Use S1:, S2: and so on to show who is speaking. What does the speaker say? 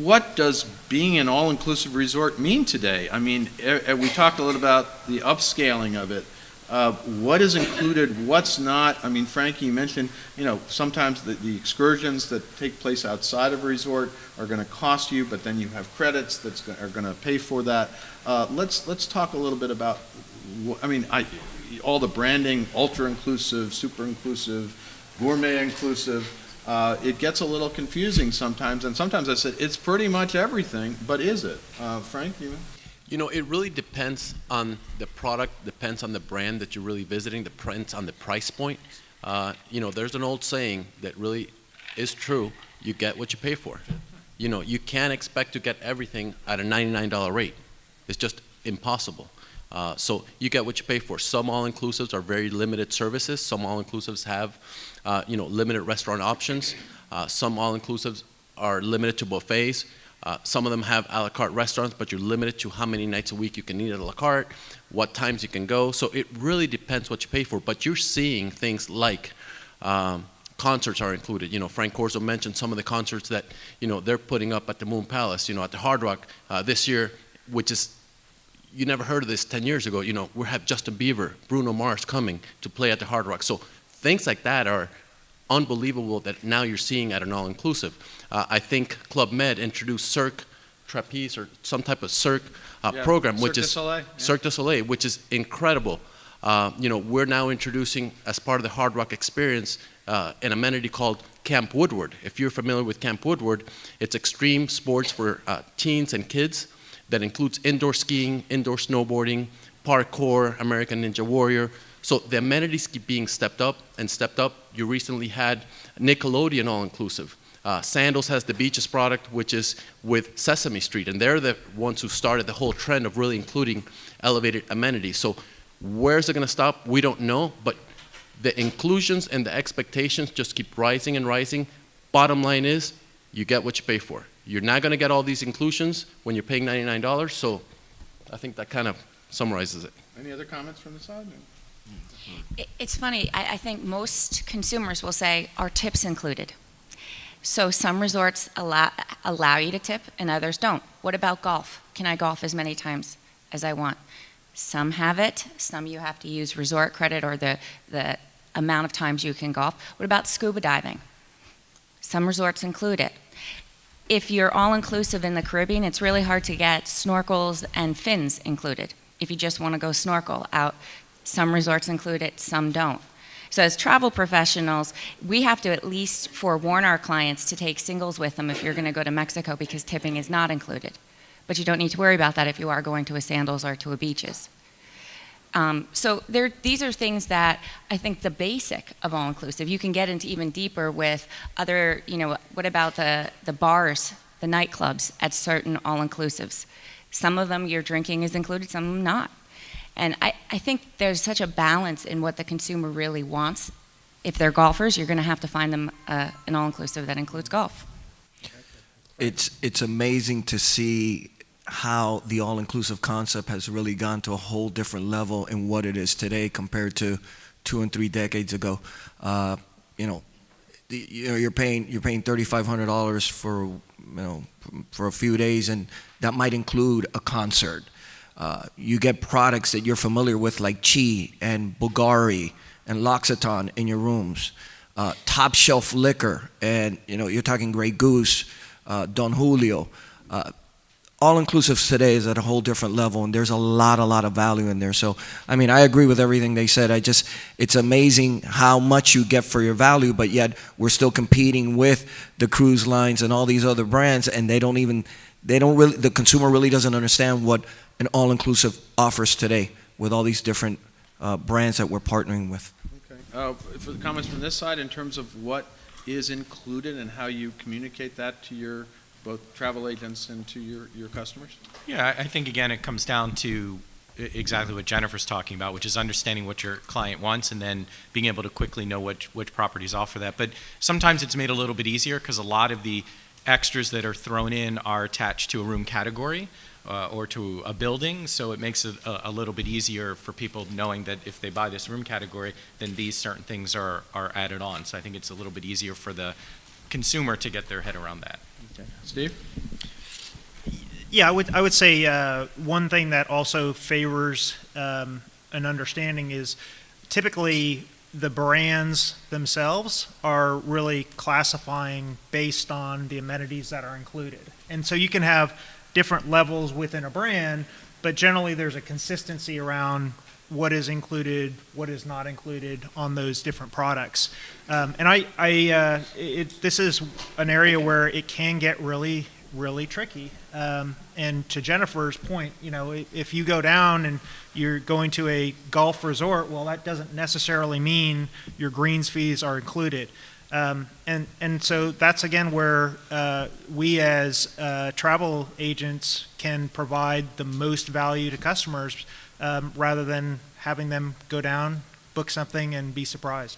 S1: what does being an all-inclusive resort mean today? I mean, we talked a little about the upscaling of it. What is included, what's not? I mean, Frankie, you mentioned, sometimes the excursions that take place outside of a resort are going to cost you, but then you have credits that are going to pay for that. Let's talk a little bit about, all the branding, ultra-inclusive, super-inclusive, gourmet-inclusive. It gets a little confusing sometimes, and sometimes I said, it's pretty much everything, but is it? Frank,
S2: It really depends on the product, depends on the brand that you're really visiting, depends on the price point. There's an old saying that really is true: you get what you pay for. You can't expect to get everything at a $99 rate. It's just impossible. So you get what you pay for. Some all-inclusives are very limited services. Some all-inclusives have, limited restaurant options. Some all-inclusives are limited to buffets. Some of them have a la carte restaurants, but you're limited to how many nights a week you can eat at a la carte, what times you can go. So it really depends what you pay for. But you're seeing things like concerts are included. Frank Corzo mentioned some of the concerts that they're putting up at the Moon Palace, at the Hard Rock this year, which is, you never heard of this 10 years ago. We have Justin Bieber, Bruno Mars coming to play at the Hard Rock. So things like that are unbelievable that now you're seeing at an all-inclusive. I think Club Med introduced Cirque Trapeze or some type of Cirque program, which is Cirque du Soleil, which is incredible. We're now introducing, as part of the Hard Rock experience, an amenity called Camp Woodward. If you're familiar with Camp Woodward, it's extreme sports for teens and kids that includes indoor skiing, indoor snowboarding, parkour, American Ninja Warrior. So the amenities keep being stepped up and stepped up. You recently had Nickelodeon all-inclusive. Sandals has the Beaches product, which is with Sesame Street, and they're the ones who started the whole trend of really including elevated amenities. So where's it going to stop? We don't know, but the inclusions and the expectations just keep rising and rising. Bottom line is, you get what you pay for. You're not going to get all these inclusions when you're paying $99, so I think that kind of summarizes it.
S1: Any other comments from the side?
S3: It's funny, I think most consumers will say, are tips included? So some resorts allow you to tip and others don't. What about golf? Can I golf as many times as I want? Some have it, some you have to use resort credit or the amount of times you can golf. What about scuba diving? Some resorts include it. If you're all-inclusive in the Caribbean, it's really hard to get snorkels and fins included. If you just want to go snorkel out, some resorts include it, some don't. So as travel professionals, we have to at least forewarn our clients to take singles with them if you're going to go to Mexico, because tipping is not included. But you don't need to worry about that if you are going to a Sandals or to a Beaches. So these are things that I think the basic of all-inclusive. You can get into even deeper with other, what about the bars, the nightclubs at certain all-inclusives? Some of them your drinking is included, some of them not. And I think there's such a balance in what the consumer really wants. If they're golfers, you're going to have to find them an all-inclusive that includes golf.
S4: It's amazing to see how the all-inclusive concept has really gone to a whole different level in what it is today compared to 2 and 3 decades ago. You're paying $3,500 for a few days, and that might include a concert. You get products that you're familiar with, like Chi and Bulgari and L'Occitane in your rooms. Top shelf liquor, and you're talking Grey Goose, Don Julio. All-inclusive today is at a whole different level, and there's a lot of value in there. So, I agree with everything they said. It's amazing how much you get for your value, but yet we're still competing with the cruise lines and all these other brands, and the consumer really doesn't understand what an all-inclusive offers today with all these different brands that we're partnering with.
S1: Okay. For the comments from this side, in terms of what is included and how you communicate that to your both travel agents and to your customers?
S5: Yeah, I think, again, it comes down to exactly what Jennifer's talking about, which is understanding what your client wants and then being able to quickly know which properties offer that. But sometimes it's made a little bit easier because a lot of the extras that are thrown in are attached to a room category or to a building, so it makes it a little bit easier for people knowing that if they buy this room category, then these certain things are added on. So I think it's a little bit easier for the consumer to get their head around that.
S1: Okay. Steve?
S6: Yeah, I would say one thing that also favors an understanding is typically the brands themselves are really classifying based on the amenities that are included. And so you can have different levels within a brand, but generally there's a consistency around what is included, what is not included on those different products. And this is an area where it can get really, really tricky. And to Jennifer's point, you know, if you go down and you're going to a golf resort, well, that doesn't necessarily mean your greens fees are included. And so that's again where we as travel agents can provide the most value to customers rather than having them go down, book something, and be surprised.